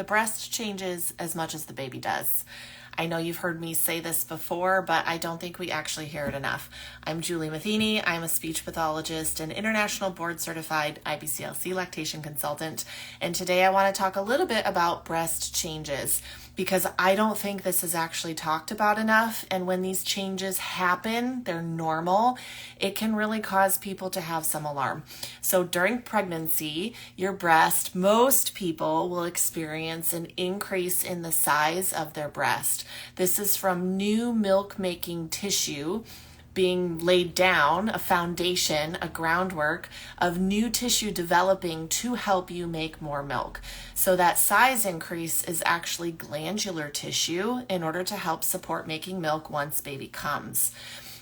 The breast changes as much as the baby does. I know you've heard me say this before, but I don't think we actually hear it enough. I'm Julie Matheny. I'm a speech pathologist and international board certified IBCLC lactation consultant. And today I want to talk a little bit about breast changes because I don't think this is actually talked about enough. And when these changes happen, they're normal. It can really cause people to have some alarm. So during pregnancy, your breast, most people will experience an increase in the size of their breast. This is from new milk-making tissue being laid down, a foundation, a groundwork of new tissue developing to help you make more milk. So that size increase is actually glandular tissue in order to help support making milk once baby comes.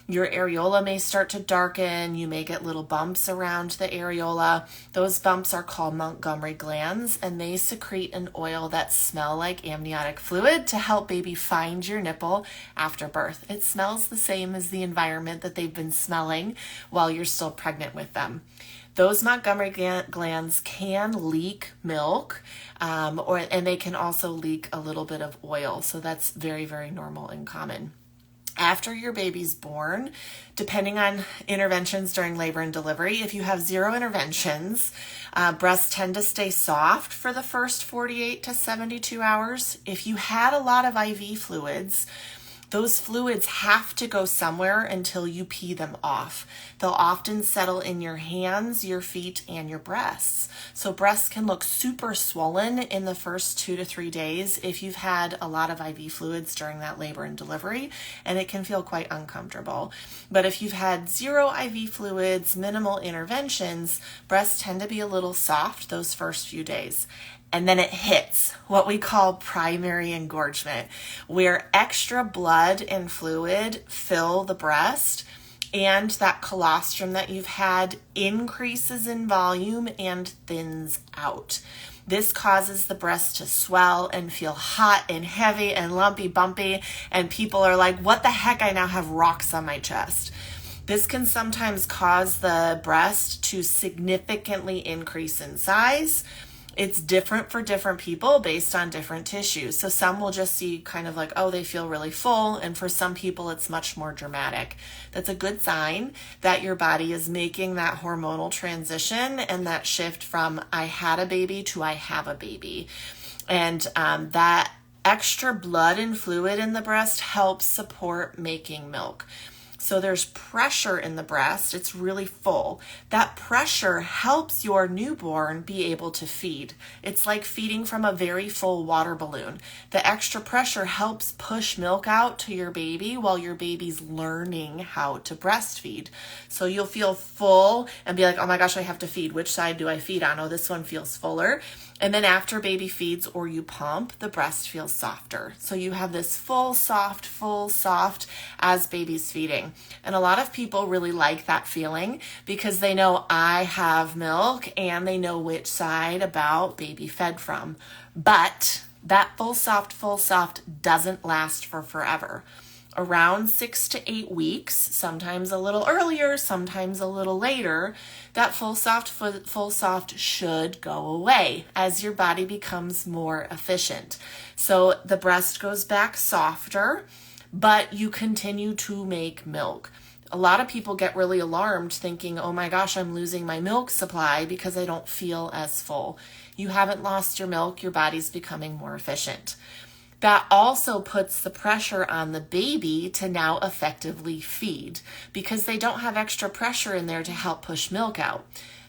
Your areola may start to darken. You may get little bumps around the areola. Those bumps are called Montgomery glands, and they secrete an oil that smells like amniotic fluid to help baby find your nipple after birth. It smells the same as the environment that they've been smelling while you're still pregnant with them. Those Montgomery glands can leak milk, and they can also leak a little bit of oil. So that's very, very normal and common. After your baby's born, depending on interventions during labor and delivery, if you have 0 interventions, breasts tend to stay soft for the first 48 to 72 hours. If you had a lot of IV fluids, those fluids have to go somewhere until you pee them off. They'll often settle in your hands, your feet, and your breasts. So breasts can look super swollen in the first 2 to 3 days if you've had a lot of IV fluids during that labor and delivery, and it can feel quite uncomfortable. But if you've had 0 IV fluids, minimal interventions, breasts tend to be a little soft those first few days. And then it hits what we call primary engorgement, where extra blood and fluid fill the breast, and that colostrum that you've had increases in volume and thins out. This causes the breast to swell and feel hot and heavy and lumpy, bumpy, and people are like, what the heck, I now have rocks on my chest. This can sometimes cause the breast to significantly increase in size. It's different for different people based on different tissues. So some will just see kind of like, oh, they feel really full. And for some people, it's much more dramatic. That's a good sign that your body is making that hormonal transition and that shift from I had a baby to I have a baby. And that extra blood and fluid in the breast helps support making milk. So there's pressure in the breast. It's really full. That pressure helps your newborn be able to feed. It's like feeding from a very full water balloon. The extra pressure helps push milk out to your baby while your baby's learning how to breastfeed. So you'll feel full and be like, oh my gosh, I have to feed. Which side do I feed on? Oh, this one feels fuller. And then after baby feeds or you pump, the breast feels softer. So you have this full, soft as baby's feeding. And a lot of people really like that feeling because they know I have milk and they know which side about baby fed from. But that full, soft doesn't last for forever. Around 6 to 8 weeks, sometimes a little earlier, sometimes a little later, that full soft should go away as your body becomes more efficient. So the breast goes back softer, but you continue to make milk. A lot of people get really alarmed thinking, oh my gosh, I'm losing my milk supply because I don't feel as full. You haven't lost your milk, your body's becoming more efficient. That also puts the pressure on the baby to now effectively feed because they don't have extra pressure in there to help push milk out.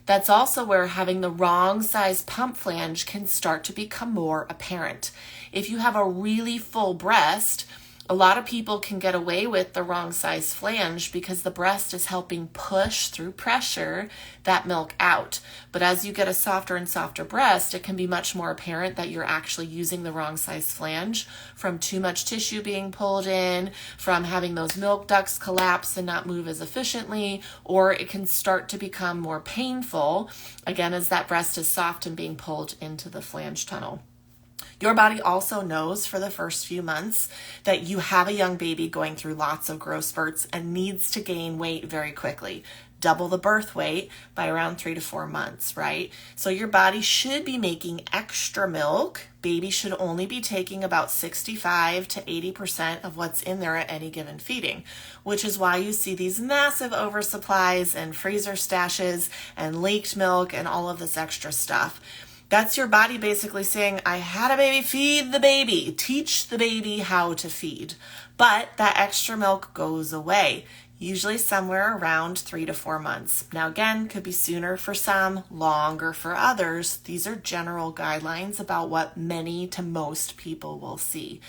That's also where having the wrong size pump flange can start to become more apparent. If you have a really full breast, a lot of people can get away with the wrong size flange because the breast is helping push through pressure that milk out. But as you get a softer and softer breast, it can be much more apparent that you're actually using the wrong size flange from too much tissue being pulled in, from having those milk ducts collapse and not move as efficiently, or it can start to become more painful, again, as that breast is soft and being pulled into the flange tunnel. Your body also knows for the first few months that you have a young baby going through lots of growth spurts and needs to gain weight very quickly. double the birth weight by around 3 to 4 months, right? So your body should be making extra milk. Baby should only be taking about 65 to 80% of what's in there at any given feeding, which is why you see these massive oversupplies and freezer stashes and leaked milk and all of this extra stuff. That's your body basically saying, I had a baby, feed the baby, teach the baby how to feed. But that extra milk goes away, usually somewhere around 3 to 4 months. Now again, could be sooner for some, longer for others. These are general guidelines about what many to most people will see.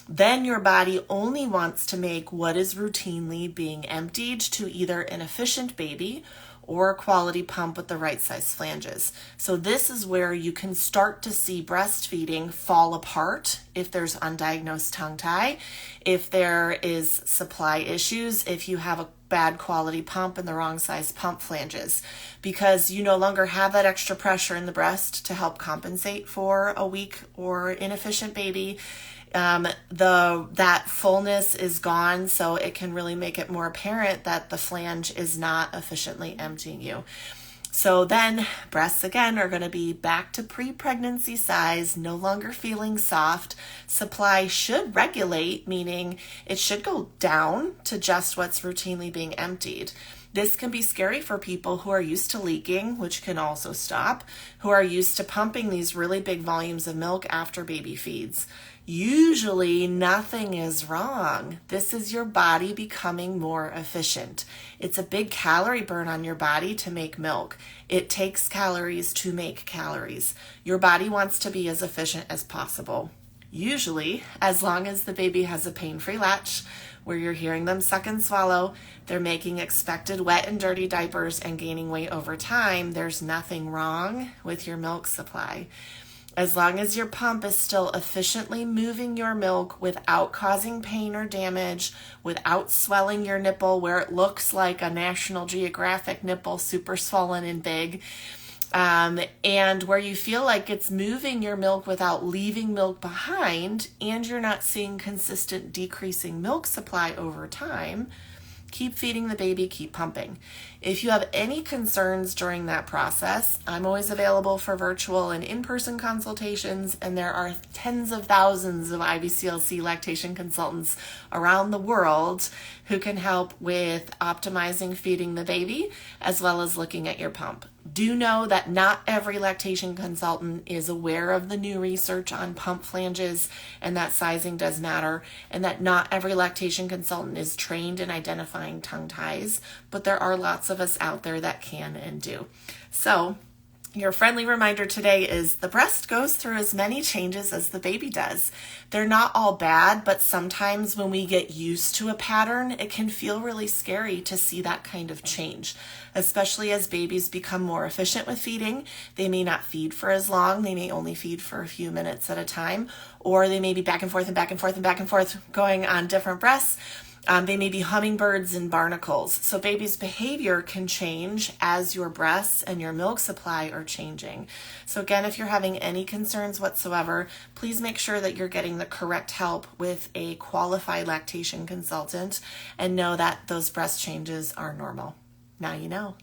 Then your body only wants to make what is routinely being emptied to either an efficient baby or a quality pump with the right size flanges. So this is where you can start to see breastfeeding fall apart if there's undiagnosed tongue tie, if there is supply issues, if you have a bad quality pump and the wrong size pump flanges, because you no longer have that extra pressure in the breast to help compensate for a weak or inefficient baby. That fullness is gone, so it can really make it more apparent that the flange is not efficiently emptying you. So then breasts again are going to be back to pre-pregnancy size, no longer feeling soft. Supply should regulate, meaning it should go down to just what's routinely being emptied. This can be scary for people who are used to leaking, which can also stop, who are used to pumping these really big volumes of milk after baby feeds. Usually nothing is wrong. This is your body becoming more efficient. It's a big calorie burn on your body to make milk. It takes calories to make calories. Your body wants to be as efficient as possible. Usually, as long as the baby has a pain-free latch, where you're hearing them suck and swallow, they're making expected wet and dirty diapers and gaining weight over time, there's nothing wrong with your milk supply. As long as your pump is still efficiently moving your milk without causing pain or damage, without swelling your nipple where it looks like a National Geographic nipple, super swollen and big, and where you feel like it's moving your milk without leaving milk behind, and you're not seeing consistent decreasing milk supply over time, keep feeding the baby, keep pumping. If you have any concerns during that process, I'm always available for virtual and in-person consultations, and there are tens of thousands of IBCLC lactation consultants around the world who can help with optimizing feeding the baby as well as looking at your pump. Do know that not every lactation consultant is aware of the new research on pump flanges and that sizing does matter, and that not every lactation consultant is trained in identifying tongue ties, but there are lots of us out there that can and do. So your friendly reminder today is the breast goes through as many changes as the baby does. They're not all bad, but sometimes when we get used to a pattern, it can feel really scary to see that kind of change, especially as babies become more efficient with feeding. They may not feed for as long. They may only feed for a few minutes at a time, or they may be back and forth and back and forth and back and forth going on different breaths. They may be hummingbirds and barnacles. So baby's behavior can change as your breasts and your milk supply are changing. So again, if you're having any concerns whatsoever, please make sure that you're getting the correct help with a qualified lactation consultant and know that those breast changes are normal. Now you know.